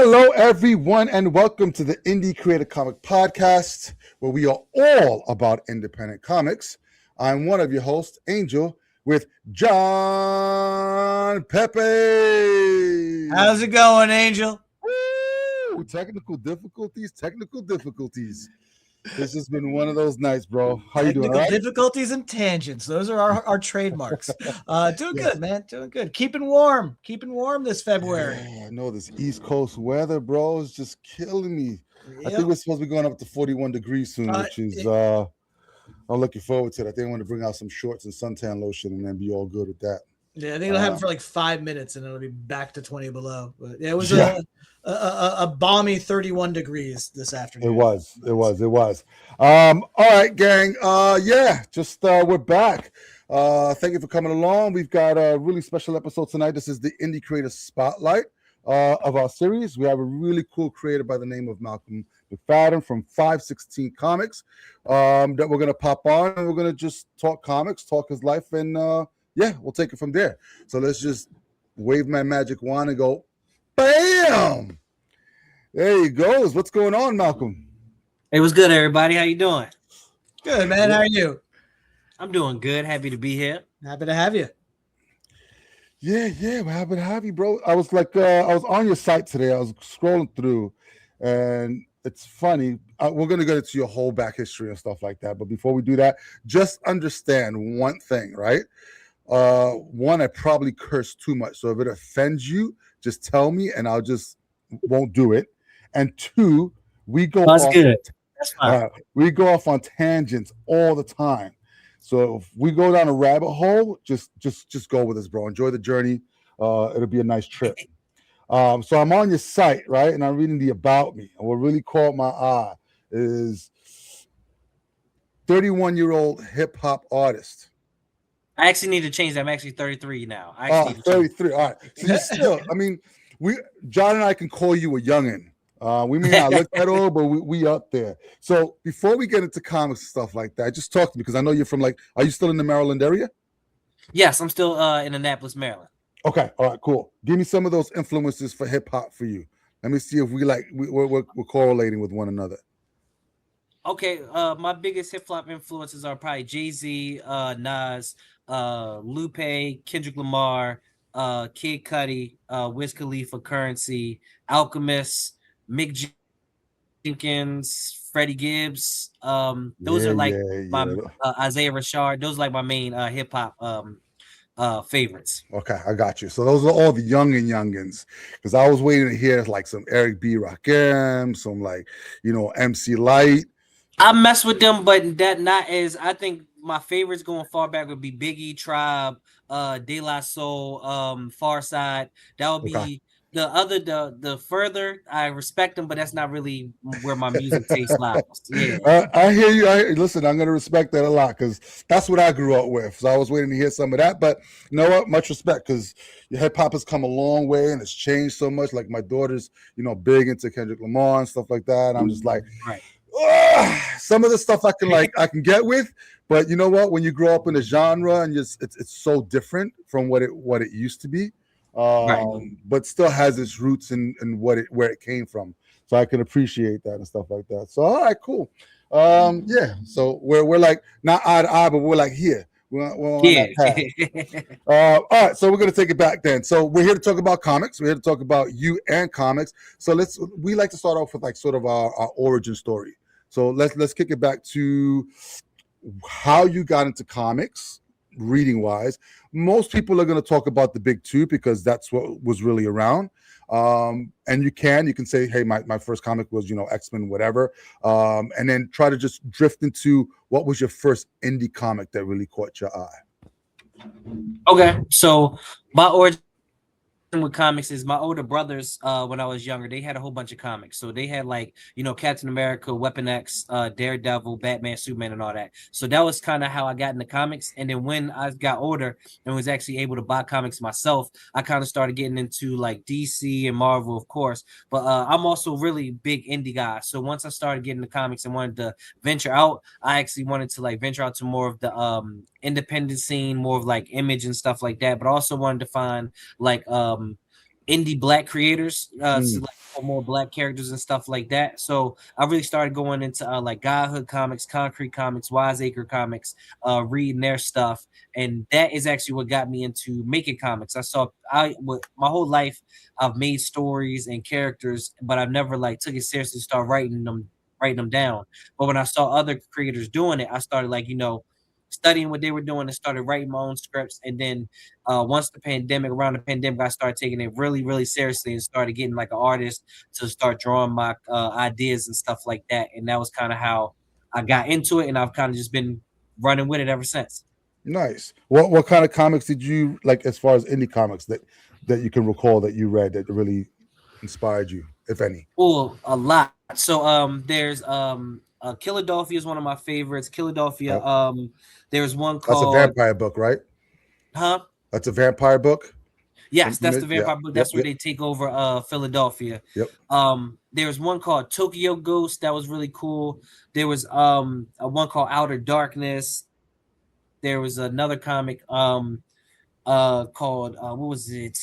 Hello, everyone, and welcome to the Indie Creator Comic Podcast, where we are all about independent comics. I'm one of your hosts, Angel, with John Pepe. How's it going, Angel? Woo! Technical difficulties. This has been one of those nights, bro. How you doing? Technical Right? difficulties and tangents. Those are our trademarks. Doing Yes. good, man. Doing good. Keeping warm this February. Yeah, I know this East Coast weather, bro, is just killing me. I Yep. think we're supposed to be going up to 41 degrees soon, which is I'm looking forward to it. I think I want to bring out some shorts and suntan lotion and then be all good with that. Yeah, I think it'll happen for like 5 minutes and it'll be back to 20 below. But yeah, it was a balmy 31 degrees this afternoon. It was. All right, gang. We're back. Thank you for coming along. We've got a really special episode tonight. This is the Indie Creator Spotlight of our series. We have a really cool creator by the name of Malcom McFadden from 516 Comics that we're going to pop on, and we're going to just talk comics, talk his life, and we'll take it from there. So let's just wave my magic wand and go, bam! There he goes. What's going on, Malcolm? Hey, what's good, everybody? How you doing? Good, man. How are you? I'm doing good. Happy to be here. Happy to have you. Yeah, we're happy to have you, bro. I was on your site today. I was scrolling through, and it's funny. We're going to get into your whole back history and stuff like that. But before we do that, just understand one thing, right? One, I probably curse too much. So if it offends you, just tell me, and I'll just won't do it. And two, we go That's off. good. That's fine. We go off on tangents all the time. So if we go down a rabbit hole, just go with us, bro. Enjoy the journey. It'll be a nice trip. So I'm on your site, right? And I'm reading the about me. And what really caught my eye is 31-year-old hip hop artist. I actually need to change that. I'm actually 33 now. 33. All right. So you still, I mean, John and I can call you a youngin'. We may not look that old, but we up there. So before we get into comics and stuff like that, just talk to me because I know you're from are you still in the Maryland area? Yes, I'm still in Annapolis, Maryland. Okay, all right, cool. Give me some of those influences for hip hop for you. Let me see if we're correlating with one another. Okay, my biggest hip hop influences are probably Jay-Z, Nas, Lupe, Kendrick Lamar, Kid Cudi, Wiz Khalifa, Currency, Alchemist, Mick Jenkins, Freddie Gibbs. Those are like my Isaiah Rashad. Those are like my main hip hop favorites. Okay, I got you. So those are all the youngins. Because I was waiting to hear like some Eric B. Rakim, some MC Light. I mess with them, but that not as I think my favorites going far back would be Biggie, Tribe, De La Soul, Farside. That would be the further I respect them, but that's not really where my music taste lies. Yeah. I hear you. Listen, I'm gonna respect that a lot because that's what I grew up with. So I was waiting to hear some of that. But you know what? Much respect because your hip hop has come a long way and it's changed so much. Like my daughter's, big into Kendrick Lamar and stuff like that. I'm just like, right. Some of the stuff I can get with, but you know what? When you grow up in a genre and it's so different from what it used to be. But still has its roots in where it came from. So I can appreciate that and stuff like that. So all right, cool. So we're like not eye to eye, but we're like here. We're on that path. All right, so we're gonna take it back then. So we're here to talk about comics. We're here to talk about you and comics. So we like to start off with like sort of our origin story. So let's kick it back to how you got into comics. Reading wise, most people are going to talk about the big two because that's what was really around. And you can say, hey, my first comic was X-Men, whatever, and then try to just drift into what was your first indie comic that really caught your eye. Okay, so my origin with comics is my older brothers. When I was younger, they had a whole bunch of comics. So they had Captain America, Weapon X, Daredevil, Batman, Superman, and all that. So that was kind of how I got into comics. And then when I got older and was actually able to buy comics myself, I kind of started getting into like DC and Marvel, of course. But I'm also really big indie guy. So once I started getting into comics and wanted to venture out, I actually wanted to venture out to more of the independent scene, more of like Image and stuff like that. But I also wanted to find indie black creators, so like for more black characters and stuff like that. So I really started going into like Godhood comics, Concrete comics, Wiseacre comics, reading their stuff, and that is actually what got me into making comics. My whole life I've made stories and characters, but I've never like took it seriously to start writing them down. But when I saw other creators doing it, I started like, studying what they were doing and started writing my own scripts. And then once around the pandemic, I started taking it really, really seriously and started getting like an artist to start drawing my ideas and stuff like that. And that was kind of how I got into it, and I've kind of just been running with it ever since. Nice. What kind of comics did you like, as far as indie comics that you can recall that you read that really inspired you, if any? Oh, a lot. So there's Philadelphia is one of my favorites. Philadelphia. Yep. There's one That's a called vampire book, right? Huh? That's a vampire book. Yes, that's the vampire book. That's where yep. they take over Philadelphia. Yep. There's one called Tokyo Ghost that was really cool. There was one called Outer Darkness. There was another comic called what was it?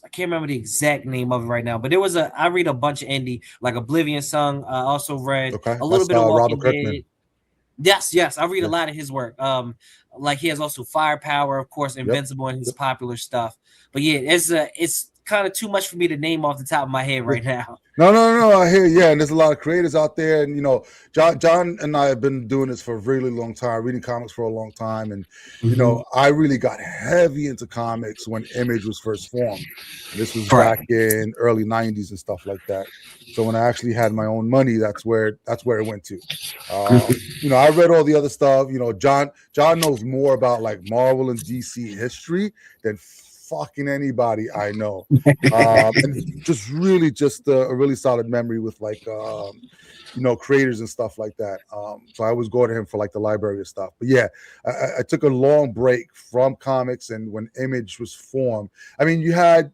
I can't remember the exact name of it right now, but I read a bunch of indie, like Oblivion Song. I also read a little bit of Walking Dead. Yes, I read a lot of his work. Like he has also Firepower, of course, Invincible, and his popular stuff. But yeah, it's kind of too much for me to name off the top of my head right now. No. I hear, yeah, and there's a lot of creators out there, and John and I have been doing this for a really long time, reading comics for a long time, and I really got heavy into comics when Image was first formed. This was back in early '90s and stuff like that. So when I actually had my own money, that's where it went to. I read all the other stuff. John knows more about like Marvel and DC history than fucking anybody I know. And just a really solid memory with like creators and stuff like that. So I always go to him for like the library and stuff. But yeah, I took a long break from comics, and when Image was formed, I mean, you had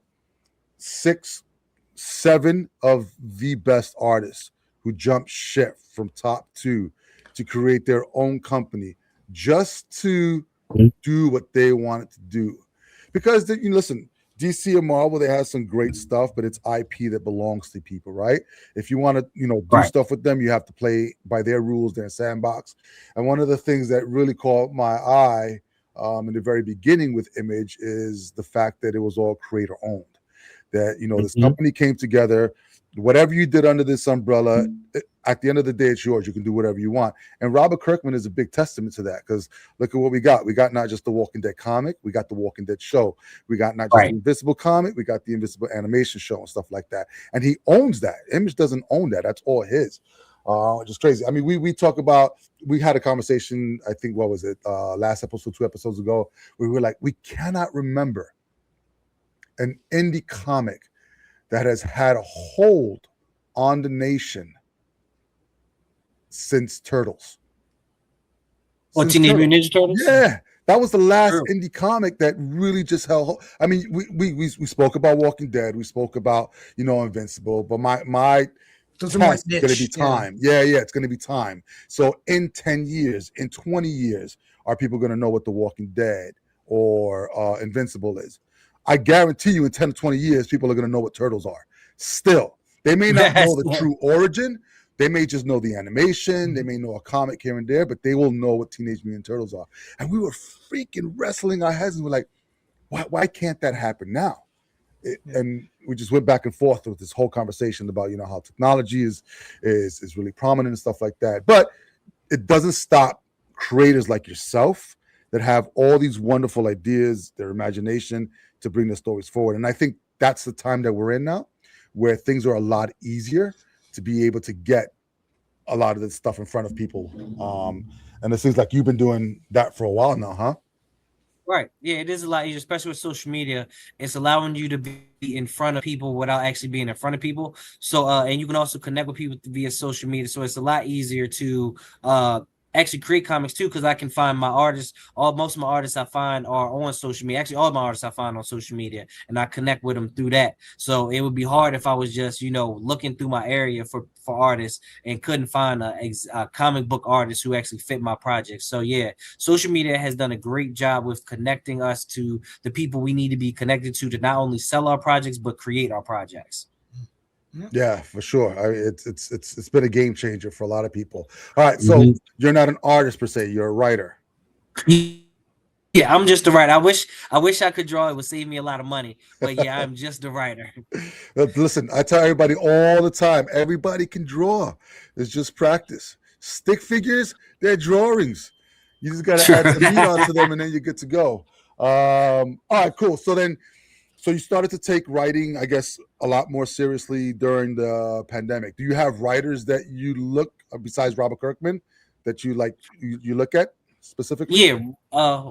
6-7 of the best artists who jumped ship from top 2 to create their own company just to do what they wanted to do. Because listen, DC and Marvel, they have some great stuff, but it's IP that belongs to people, right? If you want to, do stuff with them, you have to play by their rules, their sandbox. And one of the things that really caught my eye in the very beginning with Image is the fact that it was all creator owned. That this company came together. Whatever you did under this umbrella, at the end of the day, it's yours. You can do whatever you want. And Robert Kirkman is a big testament to that, because look at what we got. We got not just the Walking Dead comic, we got the Walking Dead show. We got not just the Invisible comic, we got the Invisible animation show and stuff like that. And he owns that. Image doesn't own that. That's all his. Just crazy. I mean, we talk about, we had a conversation, I think, what was it, last episode, 2 episodes ago, where we were like, we cannot remember an indie comic that has had a hold on the nation since Turtles. Teenage Mutant Ninja Turtles? Yeah, that was the last indie comic that really just held. I mean, we spoke about Walking Dead, we spoke about Invincible, but my test is going to be time. Yeah, it's going to be time. So in 10 years, in 20 years, are people going to know what The Walking Dead or Invincible is? I guarantee you in 10 to 20 years, people are going to know what Turtles are. Still, they may not know the true origin. They may just know the animation. They may know a comic here and there, but they will know what Teenage Mutant Turtles are. And we were freaking wrestling our heads, and we're like, why can't that happen now? And we just went back and forth with this whole conversation about, how technology is really prominent and stuff like that. But it doesn't stop creators like yourself that have all these wonderful ideas, their imagination, to bring their stories forward. And I think that's the time that we're in now, where things are a lot easier to be able to get a lot of this stuff in front of people. And it seems like you've been doing that for a while now, huh? Right. Yeah, it is a lot easier, especially with social media. It's allowing you to be in front of people without actually being in front of people. So, and you can also connect with people via social media. So it's a lot easier to actually create comics too, because I can find my artists. Most of my artists I find are on social media. Actually, all my artists I find on social media, and I connect with them through that. So it would be hard if I was just, looking through my area for artists and couldn't find a comic book artist who actually fit my project. So yeah, social media has done a great job with connecting us to the people we need to be connected to not only sell our projects but create our projects. Yeah, for sure. It's been a game changer for a lot of people. All right, so you're not an artist per se, you're a writer. Yeah, I'm just a writer. I wish I could draw. It would save me a lot of money. But yeah, I'm just a writer. Listen, I tell everybody all the time, everybody can draw. It's just practice. Stick figures, they're drawings. You just got to add some meat onto them, and then you're good to go. All right, cool. So you started to take writing, I guess, a lot more seriously during the pandemic. Do you have writers that you look, besides Robert Kirkman, that you like? You look at specifically? Yeah,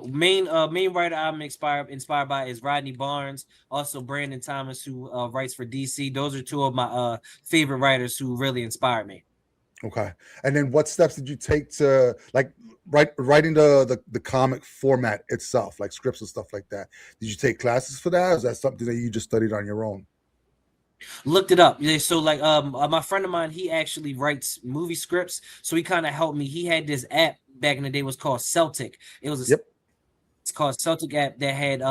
main writer I'm inspired by is Rodney Barnes, also Brandon Thomas, who writes for DC. Those are two of my favorite writers who really inspired me. Okay. And then what steps did you take to writing the comic format itself, like scripts and stuff like that? Did you take classes for that, or is that something that you just studied on your own? Looked it up. Yeah, so like my friend of mine, he actually writes movie scripts, so he kind of helped me. He had this app back in the day, was called Celtic. It was It's called Celtic app that had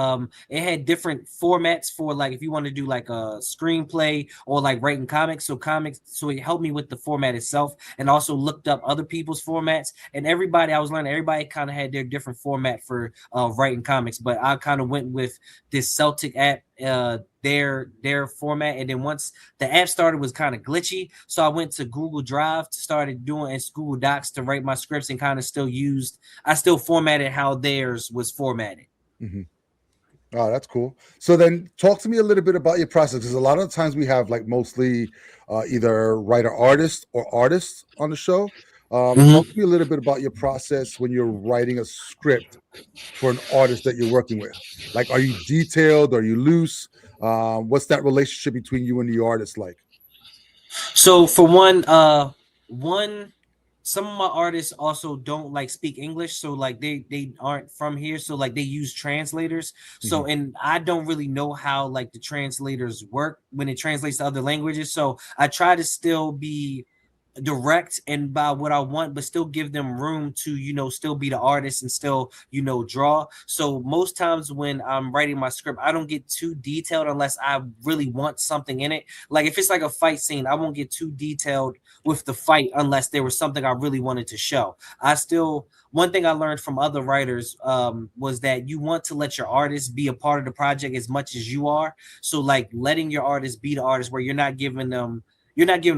it had different formats for, like, if you want to do like a screenplay or like writing comics. So it helped me with the format itself, and also looked up other people's formats. And everybody kind of had their different format for writing comics, but I kind of went with this Celtic app, their format. And then once the app started, was kind of glitchy, so I went to Google Drive to started doing and Google Docs to write my scripts, and kind of I still formatted how theirs was formatted. Mm-hmm. Oh, that's cool. So then talk to me a little bit about your process, because a lot of the times we have like mostly either writer artist or artists on the show. Talk to me a little bit about your process when you're writing a script for an artist that you're working with. Like, are you detailed? Are you loose? What's that relationship between you and the artist like? So for some of my artists also don't like speak English, so like they aren't from here, so like they use translators. So and I don't really know how like the translators work when it translates to other languages. So I try to still be direct and by what I want, but still give them room to still be the artist and still draw. So most times when I'm writing my script, I don't get too detailed unless I really want something in it. Like if it's like a fight scene, I won't get too detailed with the fight unless there was something I really wanted to show. One thing I learned from other writers was that you want to let your artist be a part of the project as much as you are. So like letting your artist be the artist, where you're not giving them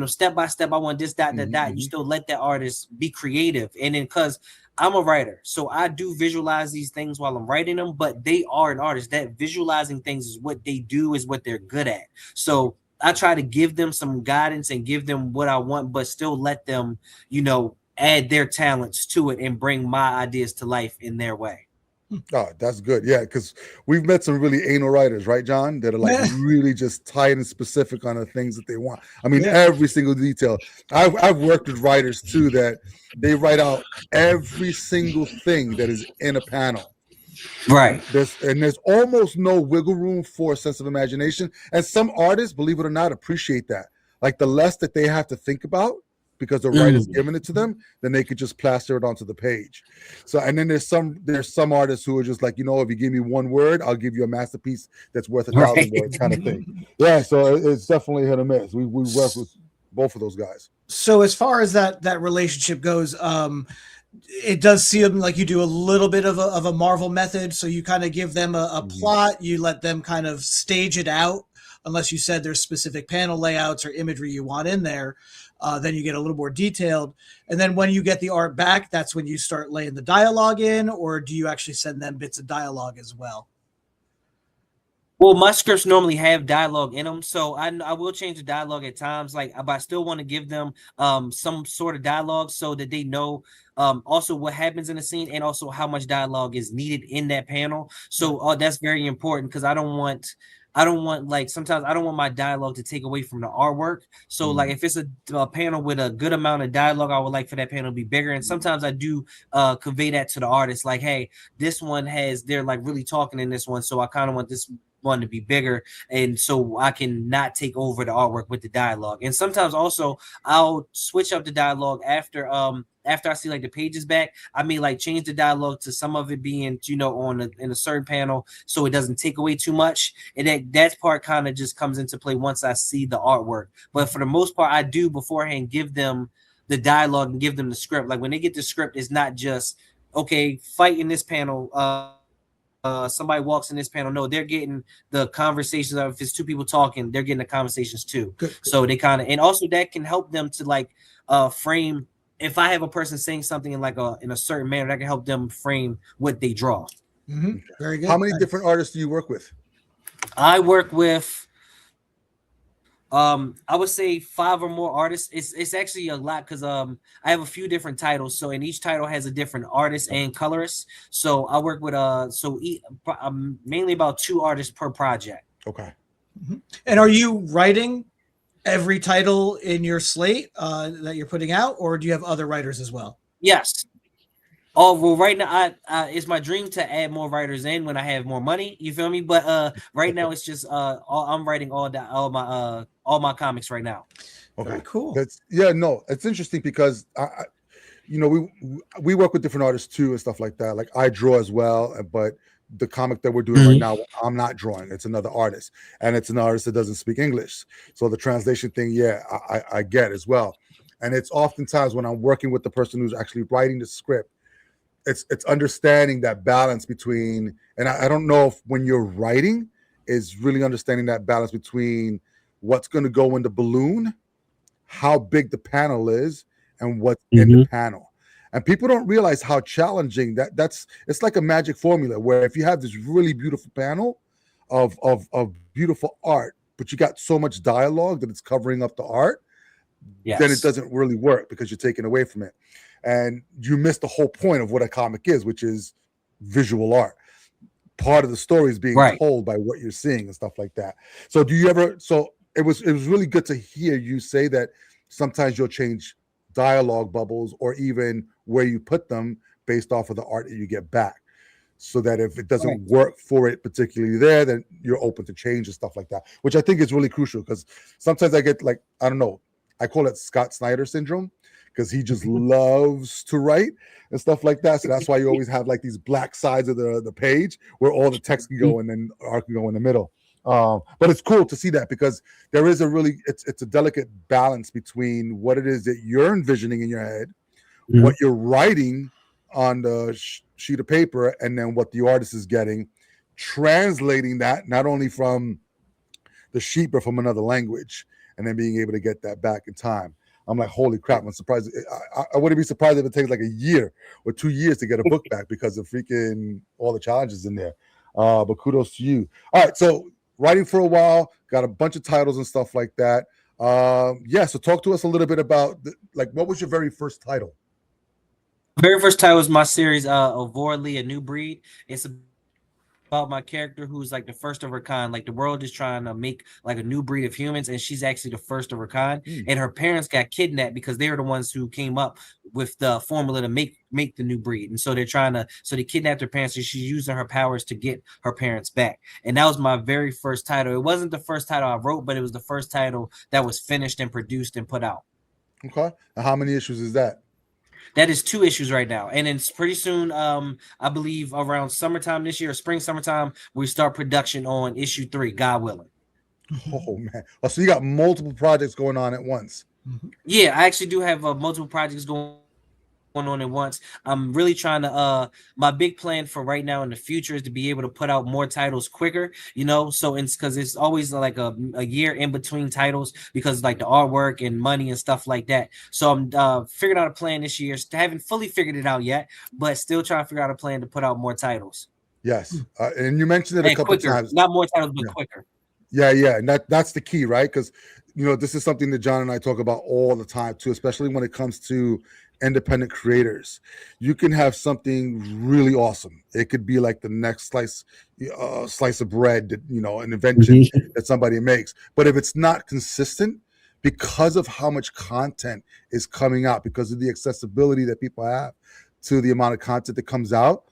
step by step, I want this, that. You still let that artist be creative. And then, because I'm a writer, so I do visualize these things while I'm writing them, but they are an artist. That visualizing things is what they do, is what they're good at. So I try to give them some guidance and give them what I want, but still let them, add their talents to it and bring my ideas to life in their way. Oh, that's good. Yeah, because we've met some really anal writers, right, John? That are like really just tight and specific on the things that they want. I mean, every single detail. I've worked with writers too that they write out every single thing that is in a panel. Right. There's almost no wiggle room for a sense of imagination. And some artists, believe it or not, appreciate that. Like the less that they have to think about, because the writer's giving it to them, then they could just plaster it onto the page. So, and then there's some artists who are just like, if you give me one word, I'll give you a masterpiece that's worth 1,000 words, kind of thing. Yeah, so it's definitely hit or miss. We work with both of those guys. So as far as that relationship goes, it does seem like you do a little bit of a Marvel method. So you kind of give them a plot, you let them kind of stage it out, unless you said there's specific panel layouts or imagery you want in there. Then you get a little more detailed. And then when you get the art back, that's when you start laying the dialogue in, or do you actually send them bits of dialogue as well? Well, my scripts normally have dialogue in them, so I will change the dialogue at times. Like, but I still want to give them some sort of dialogue so that they know also what happens in the scene, and also how much dialogue is needed in that panel. So that's very important, because I don't want I don't want like sometimes I don't want my dialogue to take away from the artwork. So like if it's a panel with a good amount of dialogue, I would like for that panel to be bigger. And sometimes I do convey that to the artist, like, hey, this one they're like really talking in this one, so I kind of want this one to be bigger, and so I can not take over the artwork with the dialogue. And sometimes also I'll switch up the dialogue after I see like the pages back. I may like change the dialogue to some of it being, you know, in a certain panel, so it doesn't take away too much. And that part kind of just comes into play once I see the artwork. But for the most part, I do beforehand give them the dialogue and give them the script. Like when they get the script, it's not just okay, fight in this panel. Somebody walks in this panel. No, they're getting the conversations. If it's two people talking, they're getting the conversations too. Good. So they kind of, and also that can help them to like frame. If I have a person saying something in like in a certain manner, that can help them frame what they draw. Mm-hmm. Very good. How many different artists do you work with? I work with I would say 5 or more artists. It's actually a lot because I have a few different titles, so and each title has a different artist and colorist. So I work with mainly about 2 artists per project. Okay. Mm-hmm. And are you writing every title in your slate that you're putting out, or do you have other writers as well? Yes. Oh, well, right now, it's my dream to add more writers in when I have more money. You feel me? But right now, it's just I'm writing all my comics right now. Okay, very cool. It's interesting because we work with different artists too and stuff like that. Like I draw as well, but the comic that we're doing right now, I'm not drawing. It's another artist, and it's an artist that doesn't speak English. So the translation thing, I get as well. And it's oftentimes when I'm working with the person who's actually writing the script, it's understanding that balance between, and I don't know if when you're writing is really understanding that balance between what's going to go in the balloon, how big the panel is, and what's in the panel. And people don't realize how challenging it's like a magic formula where if you have this really beautiful panel of beautiful art, but you got so much dialogue that it's covering up the art, then it doesn't really work because you're taking away from it. And you miss the whole point of what a comic is, which is visual art. Part of the story is being told by what you're seeing and stuff like that. So it was really good to hear you say that sometimes you'll change dialogue bubbles or even where you put them based off of the art that you get back. So that if it doesn't work for it particularly there, then you're open to change and stuff like that, which I think is really crucial because sometimes I get like, I don't know, I call it Scott Snyder syndrome, because he just loves to write and stuff like that. So that's why you always have like these black sides of the page where all the text can go and then art can go in the middle. But it's cool to see that because there is it's a delicate balance between what it is that you're envisioning in your head, what you're writing on the sheet of paper, and then what the artist is getting, translating that not only from the sheet but from another language, and then being able to get that back in time. I'm like, holy crap! I'm surprised. I wouldn't be surprised if it takes like a year or 2 years to get a book back because of freaking all the challenges in there. But kudos to you. All right, so writing for a while, got a bunch of titles and stuff like that. So talk to us a little bit about what was your very first title? Very first title was my series, Vorley, A New Breed. It's about my character who's like the first of her kind. Like the world is trying to make like a new breed of humans, and she's actually the first of her kind. And her parents got kidnapped because they were the ones who came up with the formula to make the new breed. And so they kidnapped her parents, and she's using her powers to get her parents back. And that was my very first title. It wasn't the first title I wrote, but it was the first title that was finished and produced and put out. Okay. And how many issues is that? That is 2 issues right now. And then pretty soon, I believe around summertime this year, summertime, we start production on issue 3, God willing. Oh, man. Oh, so you got multiple projects going on at once. Yeah, I actually do have multiple projects going on at once. I'm really trying to my big plan for right now in the future is to be able to put out more titles quicker, so it's because it's always like a year in between titles because like the artwork and money and stuff like that. So I'm figuring out a plan this year. Haven't fully figured it out yet, but still trying to figure out a plan to put out more titles. Yes. And you mentioned it a couple times. Not more titles, but quicker. Yeah, and that's the key, right? Because this is something that John and I talk about all the time too, especially when it comes to independent creators. You can have something really awesome. It could be like the next slice of bread, that, an invention that somebody makes. But if it's not consistent, because of how much content is coming out, because of the accessibility that people have to the amount of content that comes out,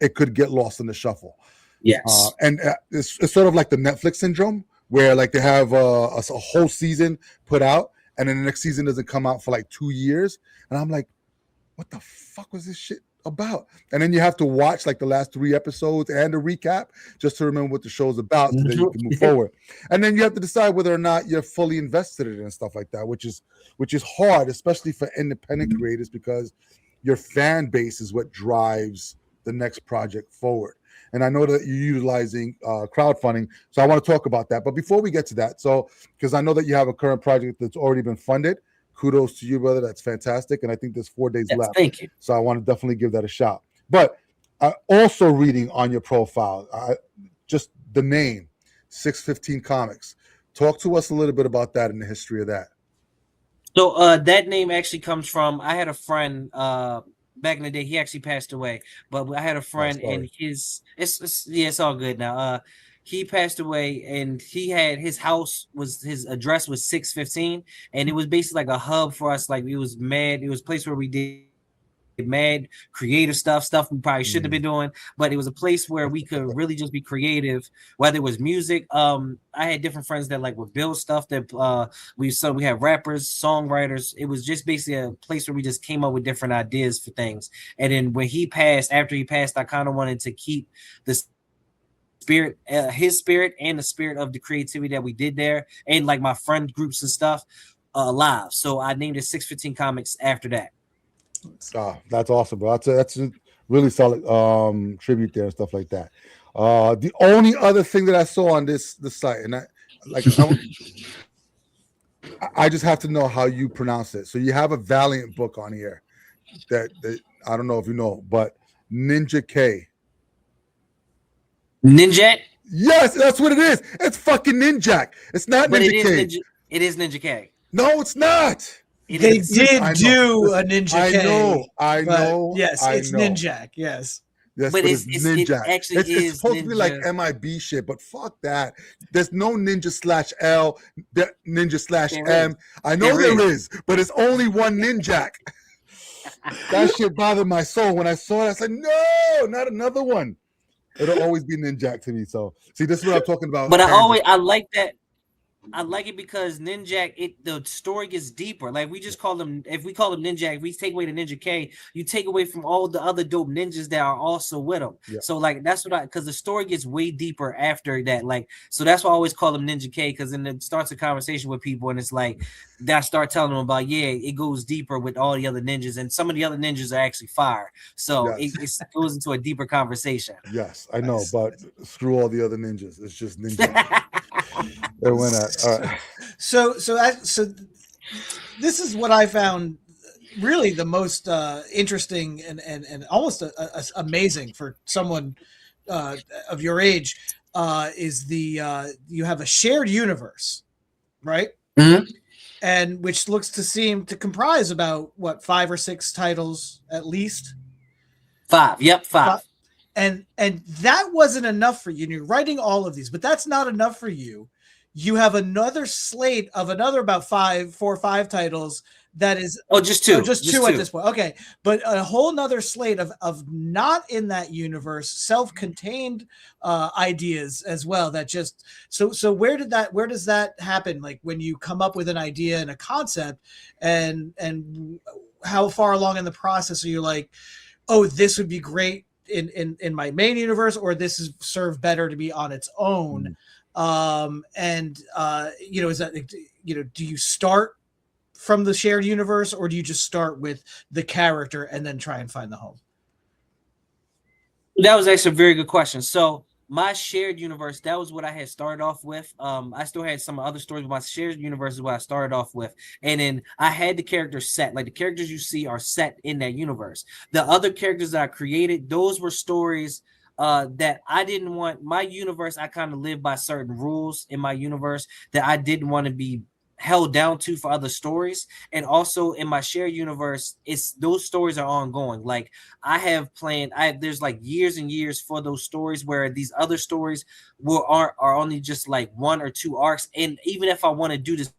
it could get lost in the shuffle. Yes. And it's sort of like the Netflix syndrome, where like they have a whole season put out, and then the next season doesn't come out for like 2 years. And I'm like, what the fuck was this shit about? And then you have to watch like the last 3 episodes and a recap just to remember what the show's about, so that you can move forward. And then you have to decide whether or not you're fully invested in it and stuff like that, which is hard, especially for independent creators, because your fan base is what drives the next project forward. And I know that you're utilizing crowdfunding, so I want to talk about that. But before we get to that, because I know that you have a current project that's already been funded, kudos to you, brother. That's fantastic. And I think there's 4 days left. Thank you. So I want to definitely give that a shot. But also reading on your profile, just the name, 615 Comics. Talk to us a little bit about that and the history of that. So that name actually comes from, I had a friend back in the day. He actually passed away, but I had a friend, and it's all good now. He passed away, and he had his address was 615, and it was basically like a hub for us. Like it was a place where we did mad creative stuff we probably shouldn't have been doing, but it was a place where we could really just be creative, whether it was music. I had different friends that like would build stuff that we had rappers, songwriters. It was just basically a place where we just came up with different ideas for things. And then when after he passed, I kind of wanted to keep the spirit, his spirit, and the spirit of the creativity that we did there, and like my friend groups and stuff alive. So I named it 615 Comics after that. That's awesome, bro. That's a really solid tribute there and stuff like that. The only other thing that I saw on this site, and I just have to know how you pronounce it. So you have a Valiant book on here that I don't know if you know, but Ninja K. Ninja? Yes, that's what it is. It's fucking Ninjak. It's not but Ninja K. It is Ninja K. No, it's not. They did do a Ninja K. I know. Yes, it's Ninjak. Yes. Yes, but it's Ninjak. It's supposed to be like MIB shit, but fuck that. There's no Ninja/L, Ninja/M. I know there is, but it's only one Ninjak. That shit bothered my soul. When I saw it, I said, no, not another one. It'll always be Ninjak to me. So see, this is what I'm talking about. But I like that. I like it because Ninjak, the story gets deeper. Like we just call them, if we call them Ninjak, if we take away the Ninja K, you take away from all the other dope ninjas that are also with them. Yeah. So like that's because the story gets way deeper after that. Like, so that's why I always call them Ninja K, because then it starts a conversation with people, and it's like that I start telling them about, it goes deeper with all the other ninjas, and some of the other ninjas are actually fire. So it goes into a deeper conversation. Yes, I know, but screw all the other ninjas. It's just Ninja. It went at. All right. So this is what I found really the most interesting and almost amazing for someone of your age is you have a shared universe, right? Mm-hmm. And which seem to comprise about 5 or 6 titles at least. 5. Yep, 5. And that wasn't enough for you. And you're writing all of these, but that's not enough for you. You have another slate of about 4 or 5 titles that is just 2. Just two at this point. Okay. But a whole nother slate of not in that universe, self-contained ideas as well. That just so where does that happen? Like when you come up with an idea and a concept, and how far along in the process are you like, oh, this would be great in my main universe, or this is served better to be on its own? Is that, do you start from the shared universe, or do you just start with the character and then try and find the home? That was actually a very good question. So my shared universe, that was what I had started off with. I still had some other stories, but my shared universe is what I started off with. And then I had the characters set, like the characters you see are set in that universe. The other characters that I created, those were stories that I didn't want. My universe, I kind of live by certain rules in my universe that I didn't want to be held down to for other stories. And also in my shared universe, it's those stories are ongoing. Like I have planned, there's like years and years for those stories where these other stories are only just like 1 or 2 arcs. And even if I want to do this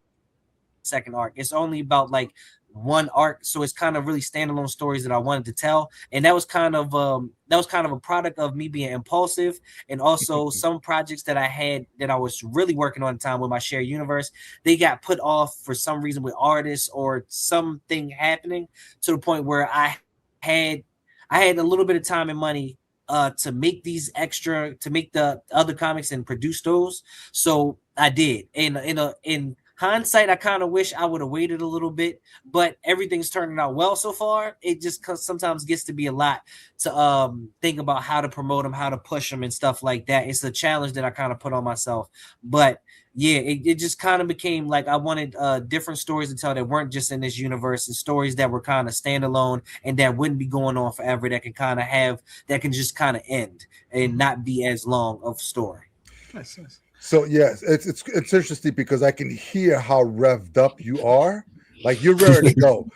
second arc, it's only about like one arc, so it's kind of really standalone stories that I wanted to tell. And that was kind of a product of me being impulsive, and also some projects that I had that I was really working on at the time with my shared universe, they got put off for some reason with artists or something happening, to the point where had I had a little bit of time and money to make to make the other comics and produce those. So I did. And in hindsight, I kind of wish I would have waited a little bit, but everything's turning out well so far. It just sometimes gets to be a lot to think about how to promote them, how to push them, and stuff like that. It's a challenge that I kind of put on myself. But yeah, it just kind of became like I wanted different stories to tell that weren't just in this universe, and stories that were kind of standalone and that wouldn't be going on forever, that can just kind of end and not be as long of a story. Nice. So yes, it's interesting because I can hear how revved up you are. Like you're ready to go.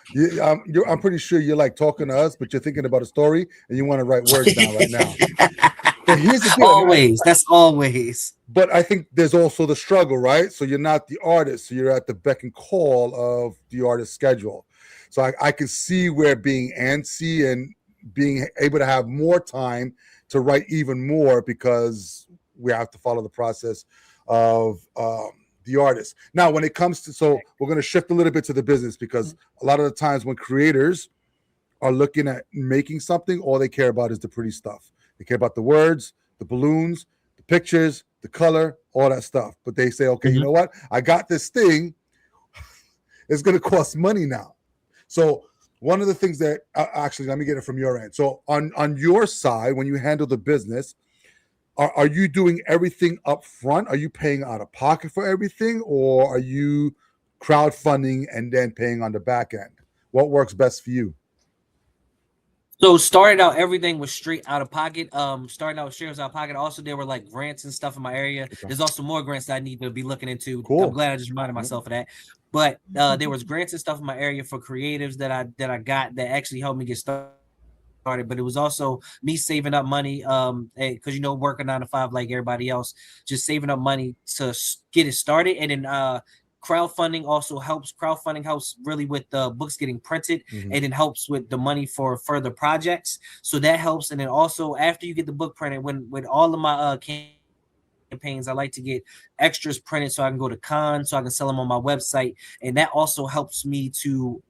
I'm pretty sure you're like talking to us, but you're thinking about a story and you want to write words down right now. But here's the deal. Always, that's always. But I think there's also the struggle, right? So you're not the artist, so you're at the beck and call of the artist's schedule. So I can see where being antsy and being able to have more time to write even more, because we have to follow the process of the artist. Now, when it comes to, so we're going to shift a little bit to the business, because a lot of the times when creators are looking at making something, all they care about is the pretty stuff. They care about the words, the balloons, the pictures, the color, all that stuff. But they say, okay, you know what? I got this thing. It's going to cost money now. So one of the things that, actually, let me get it from your end. So on your side, when you handle the business, are you doing everything up front? Are you paying out of pocket for everything, or are you crowdfunding and then paying on the back end? What works best for you? So started out, everything was straight out of pocket. Starting out with shares out of pocket. Also, there were like grants and stuff in my area. Okay. There's also more grants that I need to be looking into. Cool. I'm glad I just reminded myself of that. But there was grants and stuff in my area for creatives that I got that actually helped me get started. But it was also me saving up money, because working 9 to 5 like everybody else, just saving up money to get it started. And then crowdfunding also helps. Crowdfunding helps really with the books getting printed, and it helps with the money for further projects. So that helps. And then also after you get the book printed, when all of my campaigns, I like to get extras printed so I can go to cons, so I can sell them on my website, and that also helps me to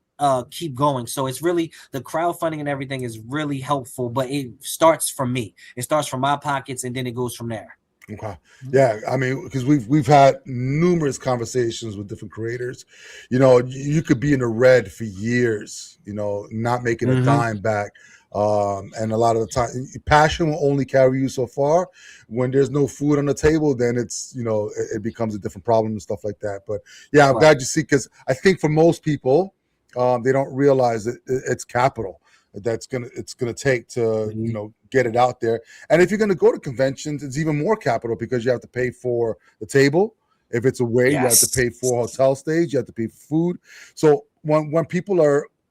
keep going. So it's really, the crowdfunding and everything is really helpful, but it starts from me. It starts from my pockets, and then it goes from there. Okay. Yeah, I mean, because we've had numerous conversations with different creators. You could be in the red for years, not making a dime back. And a lot of the time, passion will only carry you so far. When there's no food on the table, then it's, it becomes a different problem and stuff like that. But yeah, I'm glad you see, because I think for most people, they don't realize that it's capital it's gonna take to get it out there. And if you're gonna go to conventions, it's even more capital, because you have to pay for the table. If it's away, you have to pay for hotel stays, you have to pay for food. So when people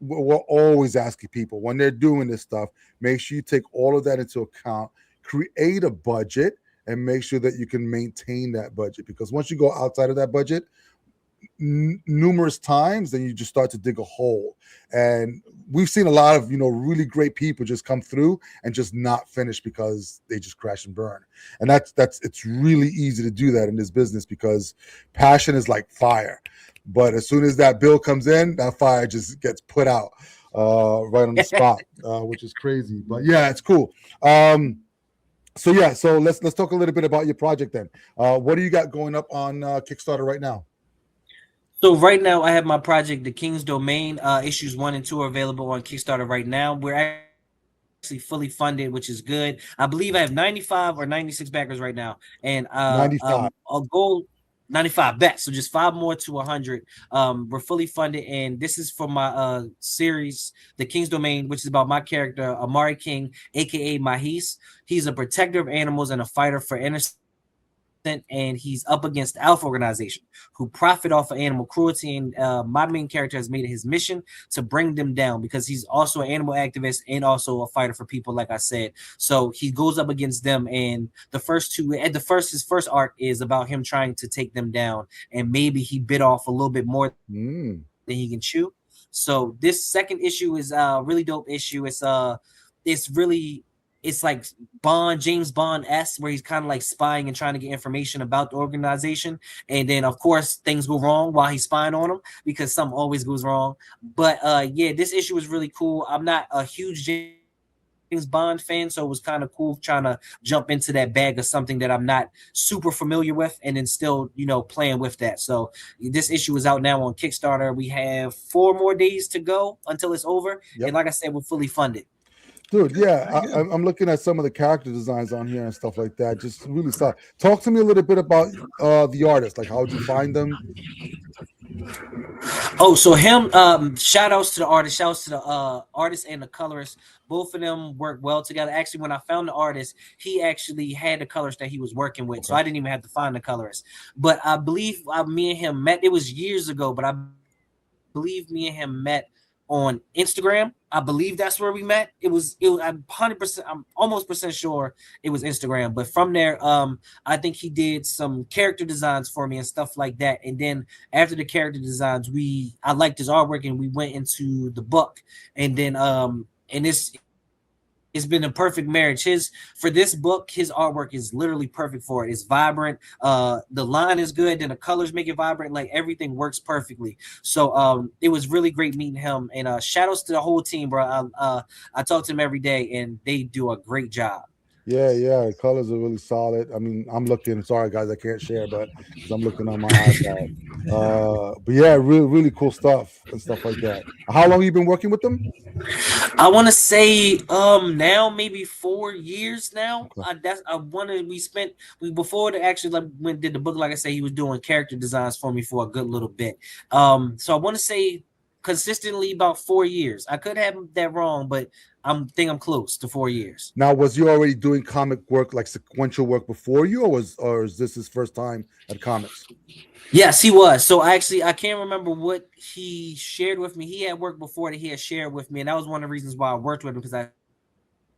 we're always asking people, when they're doing this stuff, make sure you take all of that into account, create a budget, and make sure that you can maintain that budget, because once you go outside of that budget numerous times, then you just start to dig a hole. And we've seen a lot of really great people just come through and just not finish because they just crash and burn. And it's really easy to do that in this business, because passion is like fire, but as soon as that bill comes in, that fire just gets put out right on the spot, which is crazy. But yeah, it's cool. So let's talk a little bit about your project then. What do you got going up on Kickstarter right now? So right now I have my project, The King's Domain. Issues 1 and 2 are available on Kickstarter right now. We're actually fully funded, which is good. I believe I have 95 or 96 backers right now, and 95. I'll go 95 bets. So just 5 more to 100. We're fully funded, and this is for my series, The King's Domain, which is about my character Amari King, aka Mahis. He's a protector of animals and a fighter for innocence and he's up against the Alpha Organization, who profit off of animal cruelty. And my main character has made it his mission to bring them down because he's also an animal activist and also a fighter for people, like I said. So he goes up against them, and his first arc is about him trying to take them down, and maybe he bit off a little bit more than he can chew. So this second issue is a really dope issue. It's like James Bond-esque, where he's kind of like spying and trying to get information about the organization. And then, of course, things go wrong while he's spying on them because something always goes wrong. But yeah, this issue was really cool. I'm not a huge James Bond fan, so it was kind of cool trying to jump into that bag of something that I'm not super familiar with and then still, playing with that. So this issue is out now on Kickstarter. We have 4 more days to go until it's over. Yep. And like I said, we're fully funded. Dude, yeah, I'm looking at some of the character designs on here and stuff like that. Just really solid. Talk to me a little bit about the artist. Like, how'd you find them? Oh, so him. Shout outs to the artist. Shout outs to the artist and the colorist. Both of them work well together. Actually, when I found the artist, he actually had the colors that he was working with, so I didn't even have to find the colorist. But I believe me and him met. It was years ago, but I believe me and him met on Instagram. I believe that's where we met. I'm 100%, I'm almost % sure it was Instagram. But from there, I think he did some character designs for me and stuff like that. And then after the character designs, I liked his artwork and we went into the book. And then and it's been a perfect marriage. For this book, his artwork is literally perfect for it. It's vibrant. The line is good, and the colors make it vibrant. Like everything works perfectly. So it was really great meeting him. And shout outs to the whole team, bro. I talk to them every day, and they do a great job. Yeah, the colors are really solid. I mean, I'm looking. Sorry, guys, I can't share, but I'm looking on my iPad. But yeah, really, really cool stuff and stuff like that. How long have you been working with them? I want to say now maybe 4 years now. Okay. Before they actually did the book. Like I say, he was doing character designs for me for a good little bit. So I want to say consistently about 4 years. I could have that wrong, but I'm close to 4 years. Now, was you already doing comic work, like sequential work before you, or is this his first time at comics? Yes, he was. So I can't remember what he shared with me. He had work before that he had shared with me, and that was one of the reasons why I worked with him, because I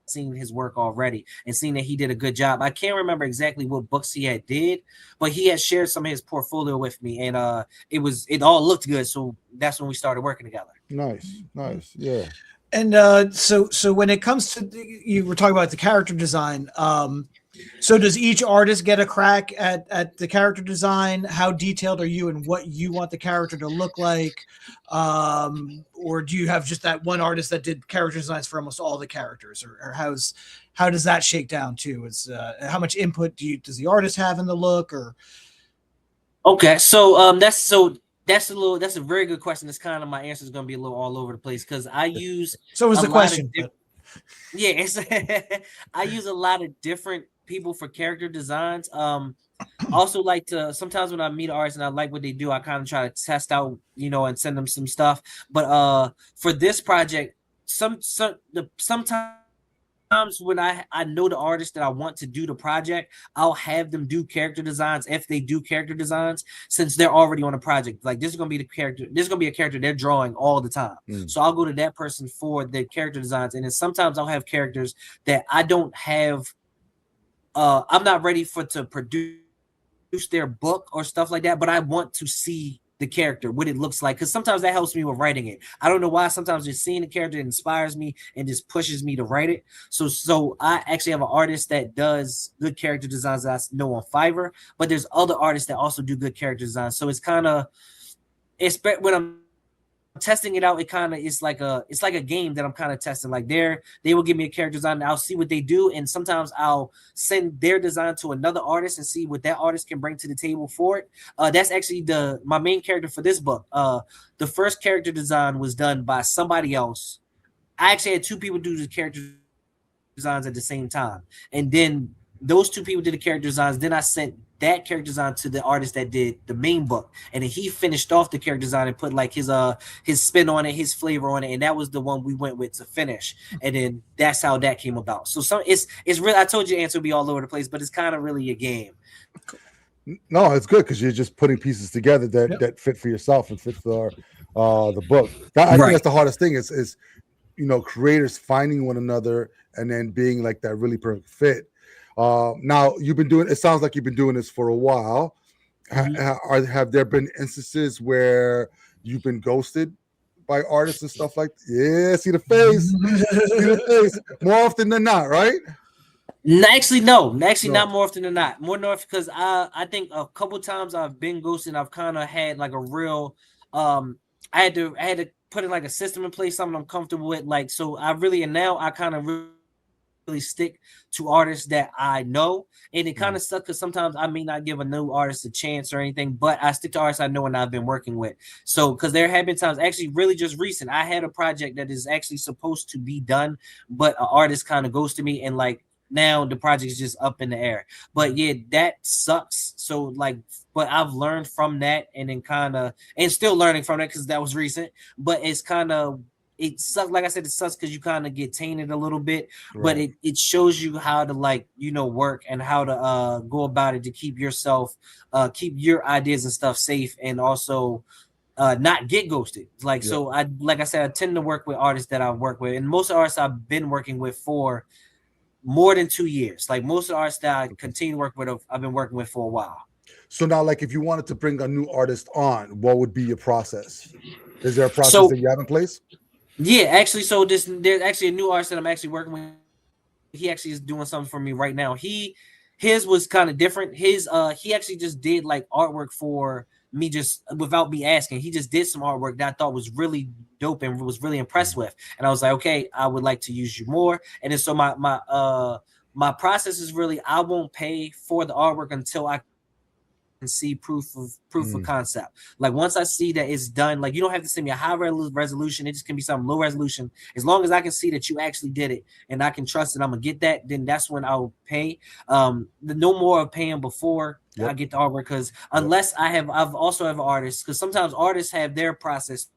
seen his work already and seen that he did a good job. I can't remember exactly what books he had did, but he had shared some of his portfolio with me, and it all looked good. So that's when we started working together. Nice, yeah. And so when it comes to, you were talking about the character design, so does each artist get a crack at the character design? How detailed are you in what you want the character to look like? Or do you have just that one artist that did character designs for almost all the characters? Or how does that shake down too? How much input does the artist have in the look? Or okay, so that's a very good question. It's kind of, my answer is going to be a little all over the place because I use. So is the question. Yeah, I use a lot of different people for character designs. Also like to, sometimes when I meet artists and I like what they do, I kind of try to test out, and send them some stuff. But for this project, sometimes when I know the artist that I want to do the project, I'll have them do character designs if they do character designs, since they're already on a project. Like, this is going to be a character they're drawing all the time. So I'll go to that person for the character designs. And then sometimes I'll have characters that I don't have, I'm not ready to produce their book or stuff like that, but I want to see the character, what it looks like, because sometimes that helps me with writing it. I don't know why. Sometimes just seeing the character inspires me and just pushes me to write it. So I actually have an artist that does good character designs that I know on Fiverr, but there's other artists that also do good character designs. So it's kind of, when I'm testing it out, it's like a game that I'm kind of testing. Like, they will give me a character design and I'll see what they do, and sometimes I'll send their design to another artist and see what that artist can bring to the table for it. That's actually my main character for this book. The first character design was done by somebody else. I actually had 2 people do the character designs at the same time, and then those 2 people did the character designs. Then I sent that character design to the artist that did the main book, and then he finished off the character design and put like his spin on it, his flavor on it, and that was the one we went with to finish. And then that's how that came about. So it's really, I told you the answer would be all over the place, but it's kind of really a game. No, it's good because you're just putting pieces together that Yep. that fit for yourself and fit for the book. I think Right. that's the hardest thing is creators finding one another and then being like that really perfect fit. Now you've been doing. It sounds like you've been doing this for a while. Have there been instances where you've been ghosted by artists and stuff like? Yeah, see the face, see the face. More often than not, right? Actually, no. Actually, No. not more often than not. More north because I think a couple times I've been ghosted. I've kind of had like a real I had to put in like a system in place, something I'm comfortable with. Like so, I really and now I kind of really stick to artists that I know, and it kind of sucks because sometimes I may not give a new artist a chance or anything, but I stick to artists I know and I've been working with. So because there have been times, actually, really just recent, I had a project that is actually supposed to be done, but an artist kind of ghosted me, and like now the project is just up in the air. But yeah, that sucks. So like, but I've learned from that, and then kind of, and still learning from that because that was recent. But it's kind of it sucks. Like I said, it sucks because you kind of get tainted a little bit, but Right. it shows you how to like work and how to go about it to keep yourself keep your ideas and stuff safe, and also not get ghosted. Like Yeah. so I like I said, I tend to work with artists that I work with, and most artists I've been working with for more than 2 years. Like most of the artists that I continue to work with, I've been working with for a while. So now, like, if you wanted to bring a new artist on, what would be your process? Is there a process So that you have in place? yeah, actually, so there's actually a new artist that I'm actually working with. He actually is doing something for me right now. His was kind of different. He actually just did like artwork for me just without me asking. He just did some artwork that I thought was really dope and was really impressed with. And I was like, okay, I would like to use you more. And then so my process is really I won't pay for the artwork until I can see proof of Mm, concept. Like once I see that it's done, like you don't have to send me a high resolution. It just can be something low resolution. As long as I can see that you actually did it and I can trust that I'm gonna get that, then that's when I'll pay. The no more of paying before I yep. get the artwork because Yep. unless I've also have artists because sometimes artists have their process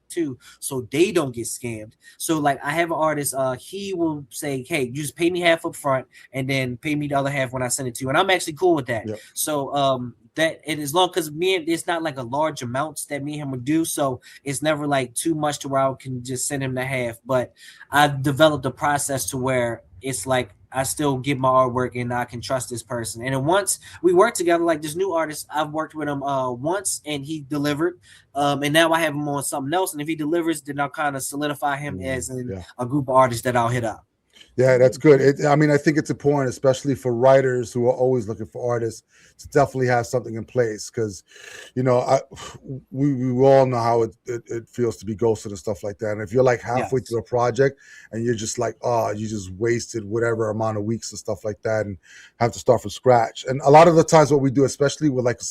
too, so they don't get scammed. So like I have an artist, he will say, "Hey, you just pay me half up front, and then pay me the other half when I send it to you," and I'm actually cool with that. Yep. So that and as long because me and it's not like a large amounts that me and him would do, so it's never like too much to where I can just send him the half. But I've developed a process to where it's like I still give my artwork and I can trust this person. And then once we work together, like this new artist, I've worked with him once and he delivered. And now I have him on something else. And if he delivers, then I'll kind of solidify him as in Yeah. a group of artists that I'll hit up. Yeah, that's good. I mean, I think it's important, especially for writers who are always looking for artists, to definitely have something in place because, we all know how it feels to be ghosted and stuff like that. And if you're like halfway Yes. through a project and you're just like, oh, you just wasted whatever amount of weeks and stuff like that, and have to start from scratch. And a lot of the times, what we do, especially with like,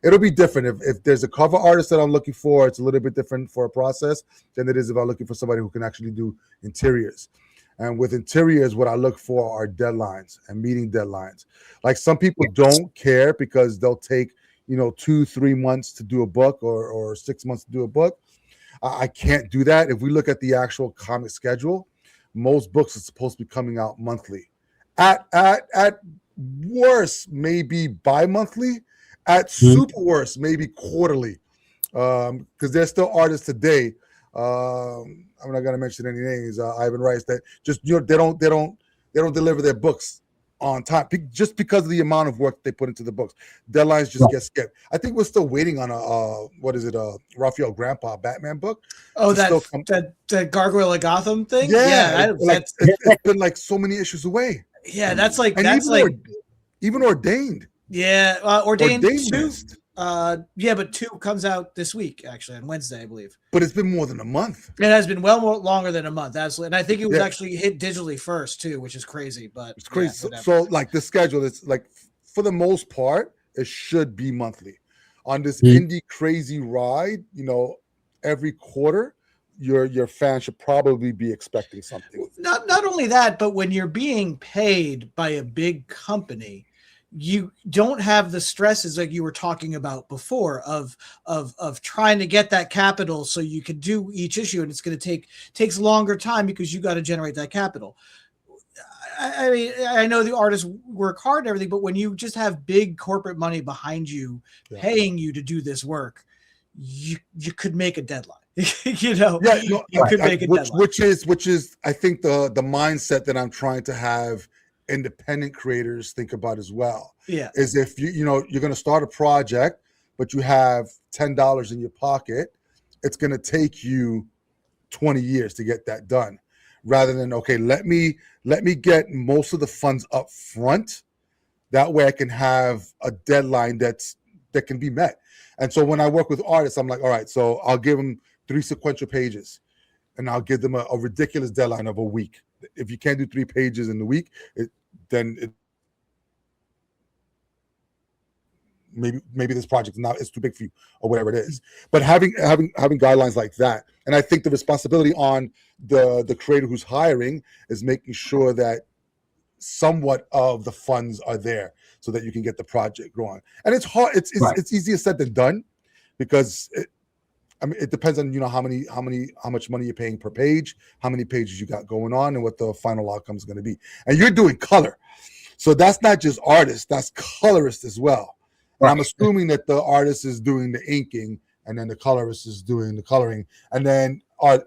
it'll be different if there's a cover artist that I'm looking for. It's a little bit different for a process than it is if I'm looking for somebody who can actually do interiors. And with interiors, what I look for are deadlines and meeting deadlines. Like some people don't care because they'll take, 2-3 months to do a book or 6 months to do a book. I can't do that. If we look at the actual comic schedule, most books are supposed to be coming out monthly. At worst, maybe bi-monthly. At super worst, maybe quarterly. Because there's still artists today. I'm not gonna mention any names. Ivan Rice that just they don't deliver their books on time just because of the amount of work they put into the books. Deadlines just get skipped. I think we're still waiting on Raphael Grandpa Batman book. Oh, to still come. that Gargoyle of Gotham thing. Yeah, that's it's been like so many issues away. yeah. And That's like even ordained. yeah. Ordained two. Missed. Yeah, but 2 comes out this week, actually, on Wednesday, I believe. But it's been more than a month. It has been well more longer than a month, absolutely. And I think it was Yeah. actually hit digitally first, too, which is crazy. But It's crazy. yeah, So, whatever. like the schedule is like for the most part, it should be monthly. On this indie crazy ride, every quarter, your fans should probably be expecting something. Not only that, but when you're being paid by a big company, you don't have the stresses like you were talking about before of trying to get that capital so you can do each issue, and it's going to takes longer time because you got to generate that capital. I mean, I know the artists work hard and everything, but when you just have big corporate money behind you, paying you to do this work, you could make a deadline. You know, you could make a deadline. Which is I think the mindset that I'm trying to have independent creators think about as well. Yeah, is if you're going to start a project, but you have $10 in your pocket, it's going to take you 20 years to get that done, rather than, okay, let me get most of the funds up front. That way I can have a deadline that can be met. And so when I work with artists, I'm like, all right, so I'll give them 3 sequential pages, and I'll give them a ridiculous deadline of a week. If you can't do 3 pages in the week, maybe this project it's too big for you, or whatever it is. But having guidelines like that, and I think the responsibility on the creator who's hiring is making sure that somewhat of the funds are there so that you can get the project going. And it's hard. It's easier said than done, because it depends on how much money you're paying per page, how many pages you got going on, and what the final outcome is going to be. And you're doing color, so that's not just artist, that's colorist as well. And I'm assuming that the artist is doing the inking, and then the colorist is doing the coloring. And then are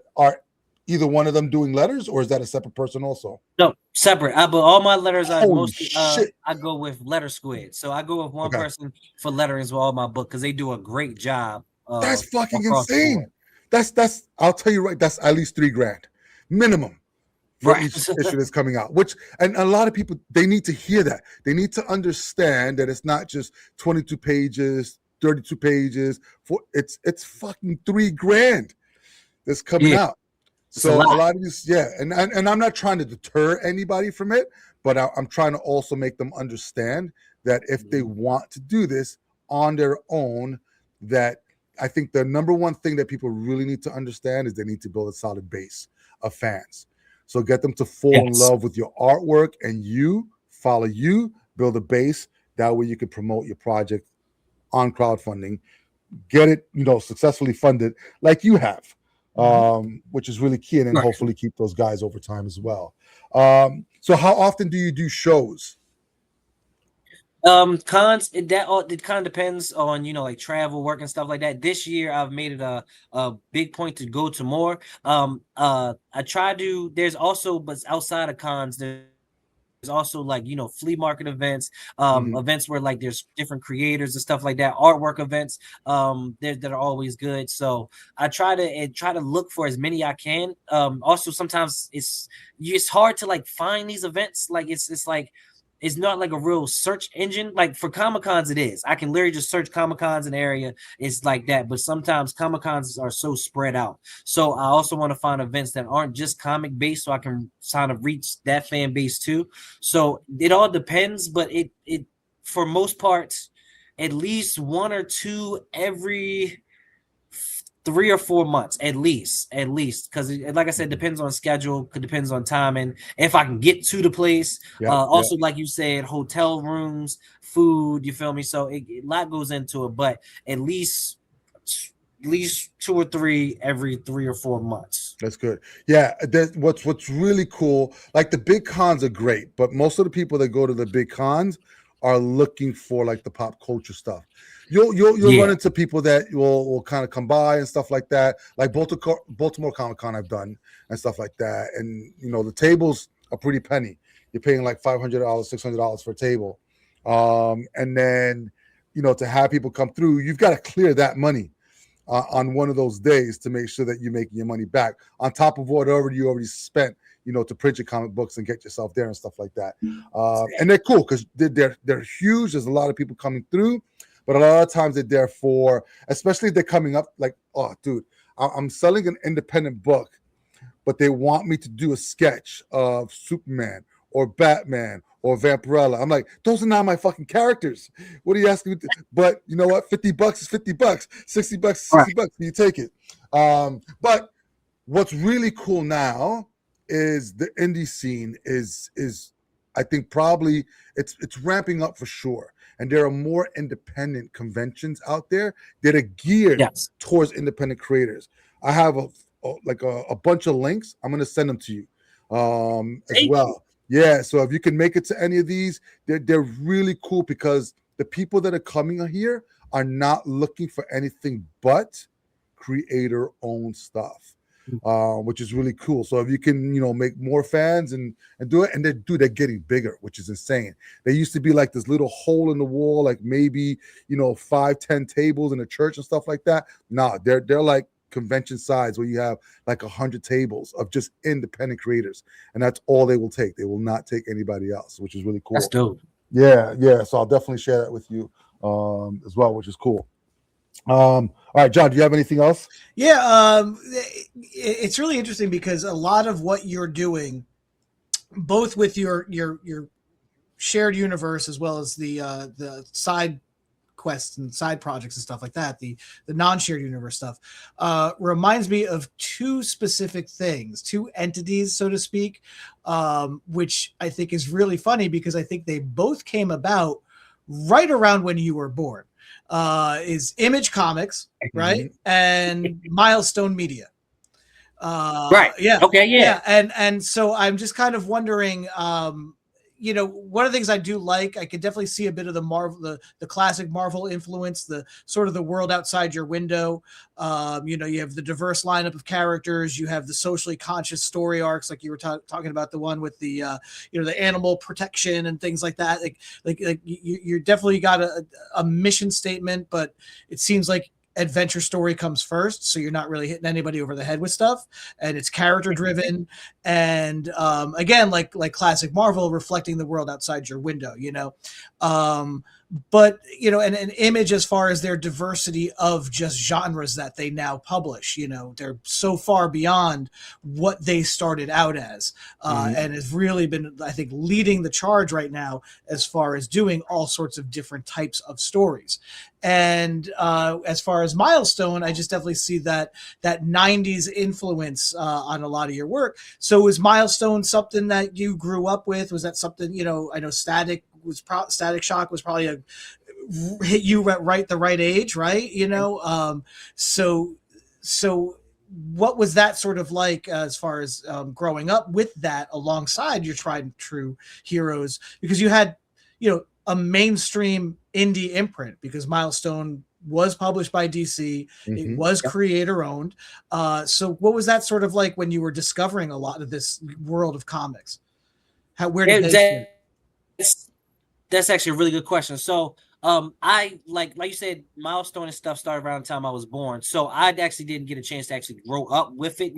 either one of them doing letters, or is that a separate person also? No, separate. But all my letters I go with Letter Squid. So I go with one person for lettering as well, all my book, because they do a great job. That's fucking insane. That's I'll tell you right, that's at least $3,000 minimum for each issue that's coming out. And a lot of people, they need to hear that. They need to understand that it's not just 22 pages, 32 pages. It's fucking $3,000 that's coming out. So a lot of these, and I'm not trying to deter anybody from it, but I'm trying to also make them understand that if they want to do this on their own, that I think the number one thing that people really need to understand is they need to build a solid base of fans. So get them to fall in love with your artwork, and follow you, build a base. That way you can promote your project on crowdfunding, get it, successfully funded like you have. Which is really key, and then hopefully keep those guys over time as well. So how often do you do shows? Cons, it kind of depends on like travel, work, and stuff like that. This year I've made it a big point to go to more. I try to. There's also, but outside of cons, there's also like flea market events, events where like there's different creators and stuff like that, artwork events that are always good. So I try to look for as many I can. Also sometimes it's hard to like find these events. Like it's like it's not like a real search engine. Like for Comic-Cons, it is. I can literally just search Comic-Cons in the area. It's like that. But sometimes Comic-Cons are so spread out. So I also want to find events that aren't just comic based, so I can kind of reach that fan base too. So it all depends, but it for most parts, at least 1 or 2 every 3 or 4 months, at least, because like I said, depends on schedule, depends on timing, if I can get to the place. Like you said, hotel rooms, food. You feel me? So a lot goes into it, but at least 2 or 3 every 3 or 4 months. That's good. Yeah, what's really cool. Like the big cons are great, but most of the people that go to the big cons are looking for like the pop culture stuff. You'll run into people that will kind of come by and stuff like that, like Baltimore Comic-Con I've done and stuff like that. And the tables are pretty penny. You're paying like $500, $600 for a table, and then to have people come through, you've got to clear that money on one of those days to make sure that you're making your money back on top of what you already spent, to print your comic books and get yourself there and stuff like that. And they're cool because they're huge. There's a lot of people coming through. But a lot of times they're there for, especially if they're coming up like, oh, dude, I'm selling an independent book, but they want me to do a sketch of Superman or Batman or Vampirella. I'm like, those are not my fucking characters. What are you asking me to? But you know what? $50 is $50. $60 is $60. You take it. But what's really cool now is the indie scene is I think probably it's ramping up for sure. And there are more independent conventions out there that are geared towards independent creators. I have a bunch of links. I'm going to send them to you as well. Yeah, so if you can make it to any of these, they're really cool because the people that are coming here are not looking for anything but creator-owned stuff, which is really cool. So if you can, make more fans and do it, and they're getting bigger, which is insane. They used to be like this little hole in the wall, like maybe 5-10 tables in a church and stuff like that. Nah, they're like convention size where you have like 100 tables of just independent creators, and that's all they will take. They will not take anybody else, which is really cool. That's dope. Yeah. So I'll definitely share that with you as well, which is cool. All right, John, do you have anything else? Yeah, it's really interesting because a lot of what you're doing, both with your shared universe as well as the side quests and side projects and stuff like that, the non-shared universe stuff, reminds me of two specific things, two entities, so to speak, which I think is really funny because I think they both came about right around when you were born. Is Image Comics, right? And Milestone Media. Right. Yeah. Okay. Yeah. And so I'm just kind of wondering, one of the things I do like, I could definitely see a bit of the Marvel, the classic Marvel influence, the sort of the world outside your window. You have the diverse lineup of characters. You have the socially conscious story arcs, like you were talking about, the one with the, the animal protection and things like that. Like you're definitely got a mission statement, but it seems like adventure story comes first, so you're not really hitting anybody over the head with stuff, and it's character driven, and again, like classic Marvel, reflecting the world outside your window, but an Image, as far as their diversity of just genres that they now publish, they're so far beyond what they started out as, and has really been, I think, leading the charge right now as far as doing all sorts of different types of stories. And as far as Milestone, I just definitely see that 90s influence on a lot of your work. So is Milestone something that you grew up with? Was that something, I know Static Shock was probably hit you at the right age, right? So what was that sort of like as far as growing up with that alongside your tried and true heroes? Because you had, a mainstream indie imprint, because Milestone was published by DC. It was creator owned. So what was that sort of like when you were discovering a lot of this world of comics? Where did they fit? That's actually a really good question. So I like you said, Milestone and stuff started around the time I was born. So I actually didn't get a chance to actually grow up with it,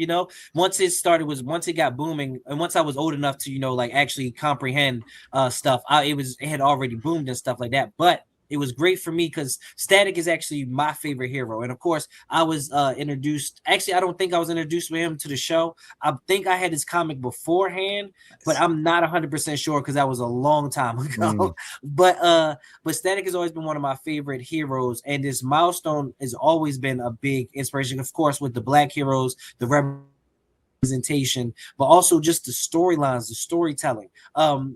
Once it got booming, and once I was old enough to, actually comprehend stuff, it had already boomed and stuff like that. But it was great for me because Static is actually my favorite hero. And of course, I was introduced. Actually, I don't think I was introduced with him to the show. I think I had his comic beforehand, but I'm not 100% sure because that was a long time ago. But Static has always been one of my favorite heroes. And this Milestone has always been a big inspiration, of course, with the Black heroes, the representation, but also just the storylines, the storytelling.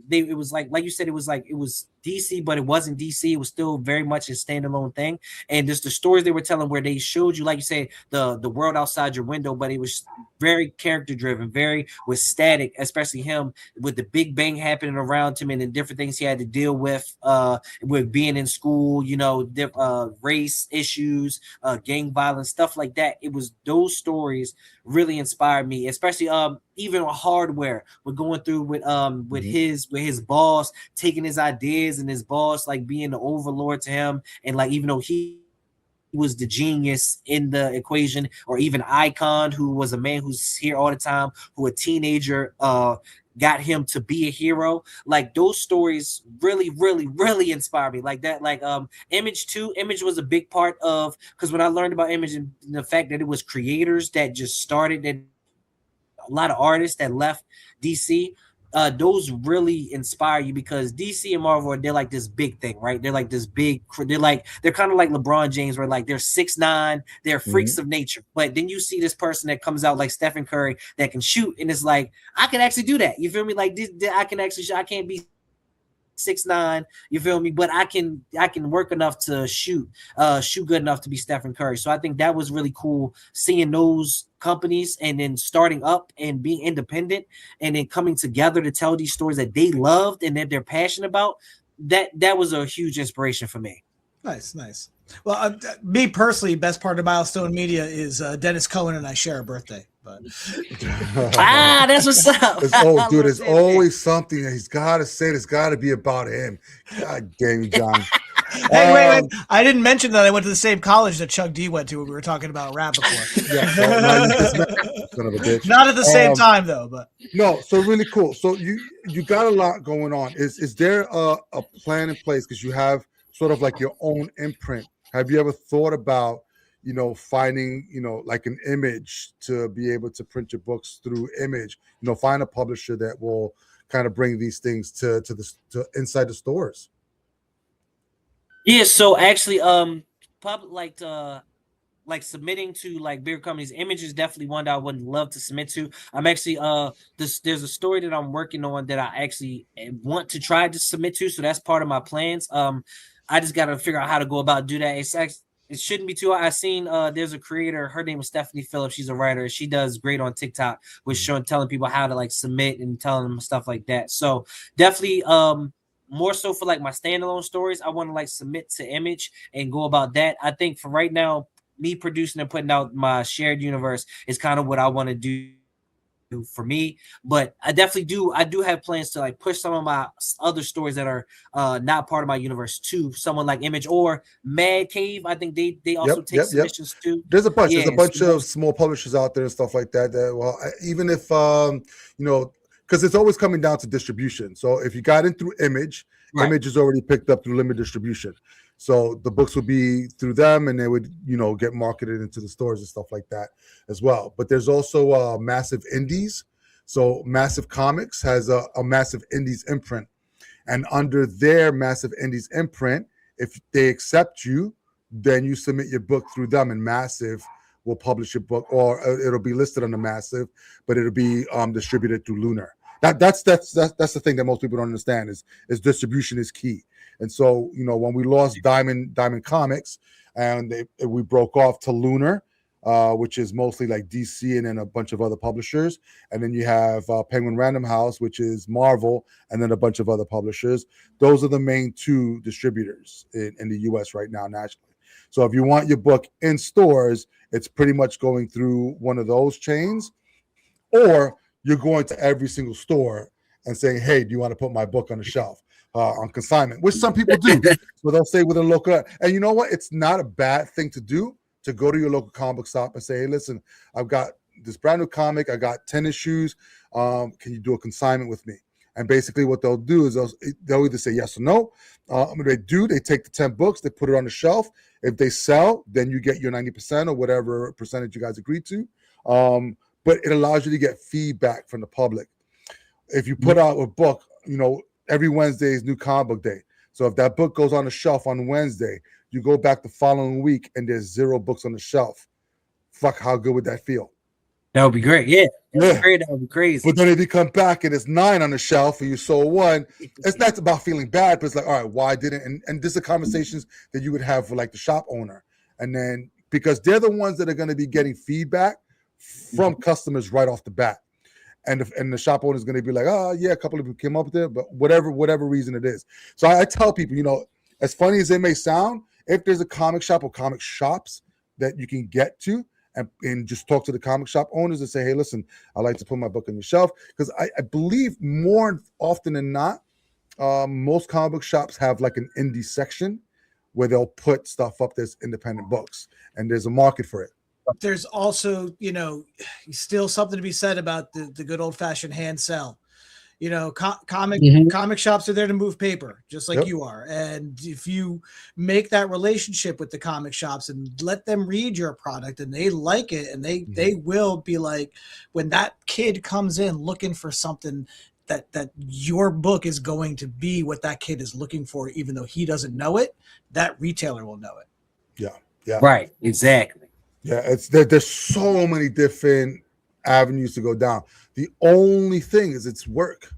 It was like you said, it was DC, but it wasn't DC. It was still very much a standalone thing. And just the stories they were telling, where they showed you, like you said, the world outside your window, but it was very character driven, very with Static, especially him with the Big Bang happening around him and the different things he had to deal with being in school, race issues, gang violence, stuff like that. It was those stories really inspired me, especially even on Hardware, we're going through with his boss taking his ideas, and his boss like being the overlord to him, and like even though he was the genius in the equation, or even Icon, who was a man who's here all the time, who a teenager got him to be a hero. Like those stories really, really, really inspire me. Like that, Image too. Image was a big part of, because when I learned about Image and the fact that it was creators that just started, that a lot of artists that left DC, those really inspire you, because DC and Marvel, they're like this big thing, right? They're like this big, they're kind of like LeBron James, where like they're 6'9", they're freaks of nature. But then you see this person that comes out like Stephen Curry that can shoot, and it's like, I can actually do that. You feel me? Like this, I can actually, I can't be 6'9", you feel me? But I can work enough to shoot good enough to be Stephen Curry. So I think that was really cool seeing those companies and then starting up and being independent and then coming together to tell these stories that they loved and that they're passionate about. That was a huge inspiration for me. Nice. Well, me personally, best part of Milestone Media is Dennis Cohen and I share a birthday. But that's what's up. There's always something that he's got to say. There's got to be about him. God damn you, John. Hey, wait! I didn't mention that I went to the same college that Chuck D went to when we were talking about rap before. Yeah, son of a bitch. Not at the same time though, but no. So really cool. So you got a lot going on. Is there a plan in place because you have sort of like your own imprint? Have you ever thought about finding like an Image to be able to print your books through Image? Find a publisher that will kind of bring these things to inside the stores. Yeah, so actually, public like submitting to like bigger companies. Image is definitely one that I would love to submit to. I'm actually there's a story that I'm working on that I actually want to try to submit to, so that's part of my plans. I just got to figure out how to go about do that. It shouldn't be too hard. I seen there's a creator, her name is Stephanie Phillips. She's a writer. She does great on TikTok with telling people how to like submit and telling them stuff like that. So definitely more so for like my standalone stories, I want to like submit to Image and go about that. I think for right now, me producing and putting out my shared universe is kind of what I want to do for me. But I do have plans to like push some of my other stories that are not part of my universe to someone like Image or Mad Cave. I think they also take submissions too. There's a bunch of small publishers out there and stuff like that even if because it's always coming down to distribution. So if you got in through Image, right. Image is already picked up through limited distribution. So the books would be through them and they would, get marketed into the stores and stuff like that as well. But there's also Massive Indies. So Massive Comics has a Massive Indies imprint. And under their Massive Indies imprint, if they accept you, then you submit your book through them and Massive will publish your book, or it'll be listed under Massive, but it'll be distributed through Lunar. That's the thing that most people don't understand is distribution is key. And so, when we lost Diamond Comics and we broke off to Lunar, which is mostly like DC and then a bunch of other publishers. And then you have Penguin Random House, which is Marvel, and then a bunch of other publishers. Those are the main two distributors in the US right now nationally. So if you want your book in stores, it's pretty much going through one of those chains, or you're going to every single store and saying, hey, do you want to put my book on the shelf on consignment, which some people do. So they'll say with a local, and you know what? It's not a bad thing to do, to go to your local comic book shop and say, hey, listen, I've got this brand new comic. I got 10 issues. Can you do a consignment with me? And basically what they'll do is they'll either say yes or no. They take the 10 books, they put it on the shelf. If they sell, then you get your 90% or whatever percentage you guys agreed to. But it allows you to get feedback from the public. If you put out a book, every Wednesday is New Comic Book Day. So if that book goes on the shelf on Wednesday, you go back the following week and there's 0 books on the shelf. Fuck, how good would that feel? That would be great. Yeah. Great. That would be crazy. But then if you come back and it's 9 on the shelf and you sold 1, it's not about feeling bad, but it's like, all right, why didn't? And this are conversations that you would have for like the shop owner. And then because they're the ones that are going to be getting feedback from customers right off the bat. And the shop owner is going to be like, oh, yeah, a couple of people came up with it, but whatever reason it is. So I tell people, as funny as it may sound, if there's a comic shop or comic shops that you can get to and just talk to the comic shop owners and say, hey, listen, I'd like to put my book on your shelf. Because I believe more often than not, most comic book shops have like an indie section where they'll put stuff up that's independent books, and there's a market for it. There's also, still something to be said about the good old fashioned hand sell. Comic shops are there to move paper, just like you are. And if you make that relationship with the comic shops and let them read your product and they like it, and they will be like, when that kid comes in looking for something that your book is going to be what that kid is looking for, even though he doesn't know it, that retailer will know it. Yeah. Right. Exactly. Yeah, there's so many different avenues to go down. The only thing is it's work.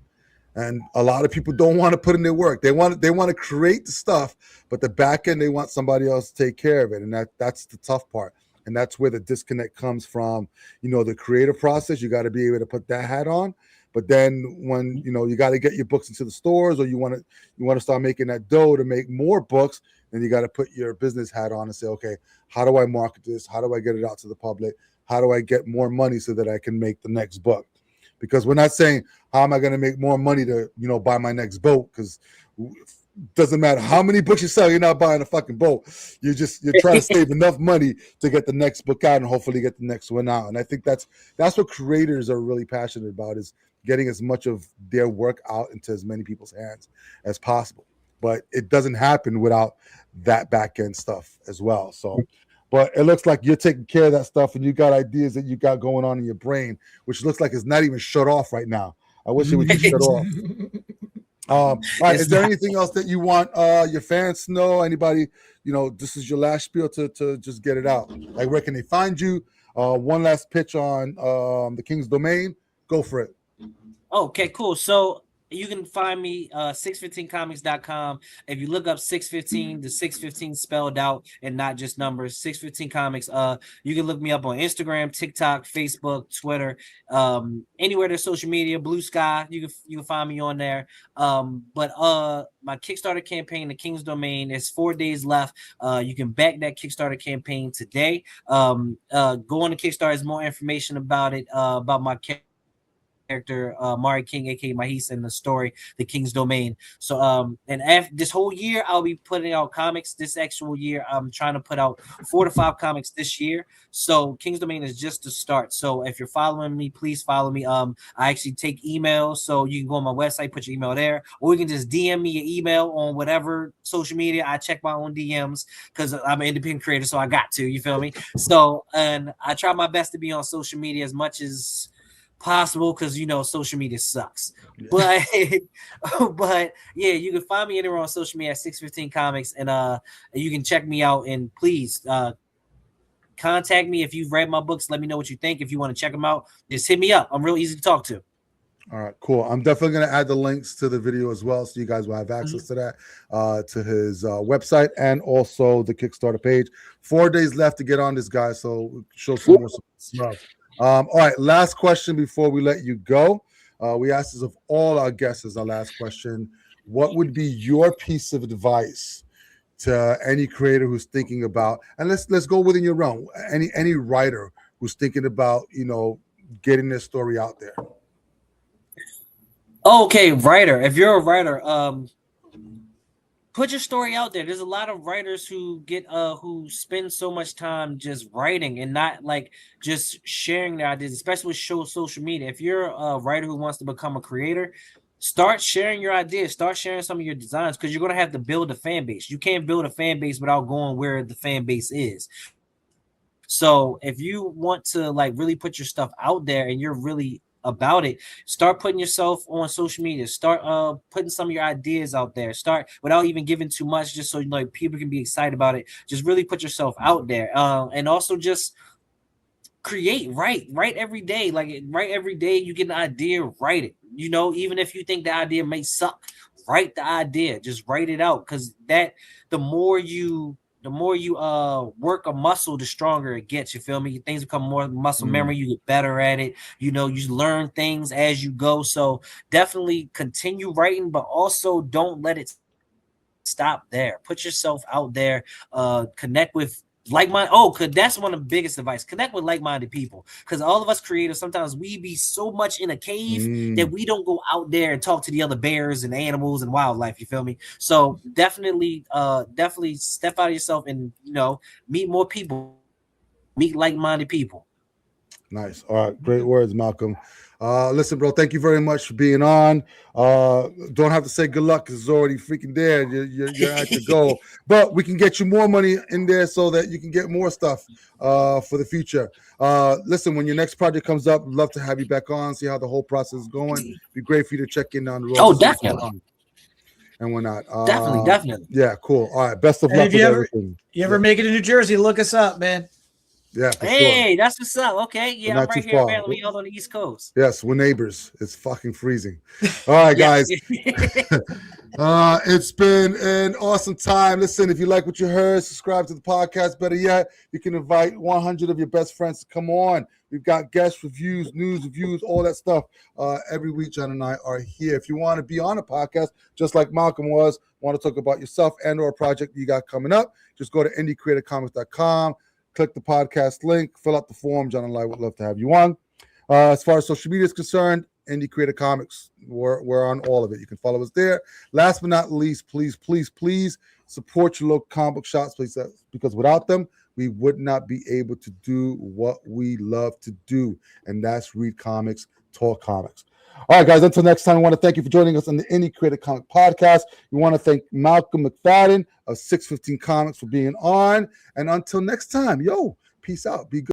And a lot of people don't want to put in their work. They want to create the stuff, but the back end they want somebody else to take care of it, and that's the tough part. And that's where the disconnect comes from. The creative process. You got to be able to put that hat on. But then when you got to get your books into the stores, or you want to start making that dough to make more books, then you got to put your business hat on and say, okay, how do I market this? How do I get it out to the public? How do I get more money so that I can make the next book? Because we're not saying how am I going to make more money to buy my next boat, because it doesn't matter how many books you sell, you're not buying a fucking boat. You're trying to save enough money to get the next book out and hopefully get the next one out. And I think that's what creators are really passionate about, is getting as much of their work out into as many people's hands as possible. But it doesn't happen without that back end stuff as well. So, but it looks like you're taking care of that stuff, and you got ideas that you got going on in your brain, which looks like it's not even shut off right now. I wish it would just shut off. All right, is there anything else that you want your fans to know? Anybody, this is your last spiel to just get it out. Like, where can they find you? One last pitch on the King's Domain. Go for it. Okay, cool. So you can find me 615comics.com. If you look up 615, the 615 spelled out and not just numbers, 615 comics. You can look me up on Instagram, TikTok, Facebook, Twitter, anywhere there's social media, Blue Sky. You can find me on there. But my Kickstarter campaign, the King's Domain, is 4 days left. You can back that Kickstarter campaign today. Go on to Kickstarter. There's more information about it, about my character Mari King, aka Mahis, and the story The King's Domain. So and after this whole year I'll be putting out comics. This actual year I'm trying to put out 4 to 5 comics this year. So King's Domain is just the start. So if you're following me, please follow me. I actually take emails, so you can go on my website, put your email there, or you can just DM me your email on whatever social media. I check my own DMs because I'm an independent creator, so I got to, you feel me? So, and I try my best to be on social media as much as possible, because social media sucks. Yeah. But yeah, you can find me anywhere on social media at 615 comics, and you can check me out, and please contact me if you've read my books. Let me know what you think. If you want to check them out, just hit me up. I'm real easy to talk to. All right, cool. I'm definitely going to add the links to the video as well, so you guys will have access to that, to his website, and also the Kickstarter page. 4 days left to get on this guy, so show some more love. All right, last question before we let you go. We asked this of all our guests as our last question. What would be your piece of advice to any creator who's thinking about, and let's go within your realm, any writer who's thinking about, getting their story out there? Okay, writer. If you're a writer, put your story out there. There's a lot of writers who who spend so much time just writing and not like just sharing their ideas, especially with social media. If you're a writer who wants to become a creator, start sharing your ideas, start sharing some of your designs, because you're going to have to build a fan base. You can't build a fan base without going where the fan base is. So if you want to like really put your stuff out there and you're really about it, start putting yourself on social media, start putting some of your ideas out there, start without even giving too much, just so people can be excited about it. Just really put yourself out there, and also just write every day. Write every day. You get an idea, write it. Even if you think the idea may suck, write the idea, just write it out, because the more you work a muscle, the stronger it gets. You feel me? Things become more muscle memory. You get better at it. You learn things as you go. So definitely continue writing, but also don't let it stop there. Put yourself out there. Connect with because that's one of the biggest advice. Connect with like-minded people, because all of us creators, sometimes we be so much in a cave that we don't go out there and talk to the other bears and animals and wildlife. You feel me? So definitely step out of yourself and meet more people, meet like-minded people. Nice. All right, great words, Malcolm. Listen, bro, thank you very much for being on. Don't have to say good luck, because it's already freaking there. You're at your goal. But we can get you more money in there so that you can get more stuff for the future. Listen, when your next project comes up, I'd love to have you back on, see how the whole process is going. It'd be great for you to check in on the road. Oh, definitely. And whatnot. Definitely. Yeah, cool. All right, best of luck with everything. You ever make it to New Jersey, look us up, man. Yeah, for Hey, sure. that's what's up. Okay, But yeah, I'm not too right here in far. Maryland. We all on the East Coast. Yes, we're neighbors. It's fucking freezing. All right, Yes. guys. It's been an awesome time. Listen, if you like what you heard, subscribe to the podcast. Better yet, you can invite 100 of your best friends to come on. We've got guest reviews, news reviews, all that stuff. Every week, John and I are here. If you want to be on a podcast, just like Malcolm was, want to talk about yourself and or a project you got coming up, just go to indiecreatorcomics.com, click the podcast link, fill out the form. John and I would love to have you on. As far as social media is concerned, Indie Creator Comics, we're on all of it. You can follow us there. Last but not least, please support your local comic book shops, please, because without them, we would not be able to do what we love to do, and that's read comics, talk comics. All right, guys, until next time, I want to thank you for joining us on the Indie Creator Comic Podcast. We want to thank Malcom McFadden of 615 Comics for being on. And until next time, peace out. Be good.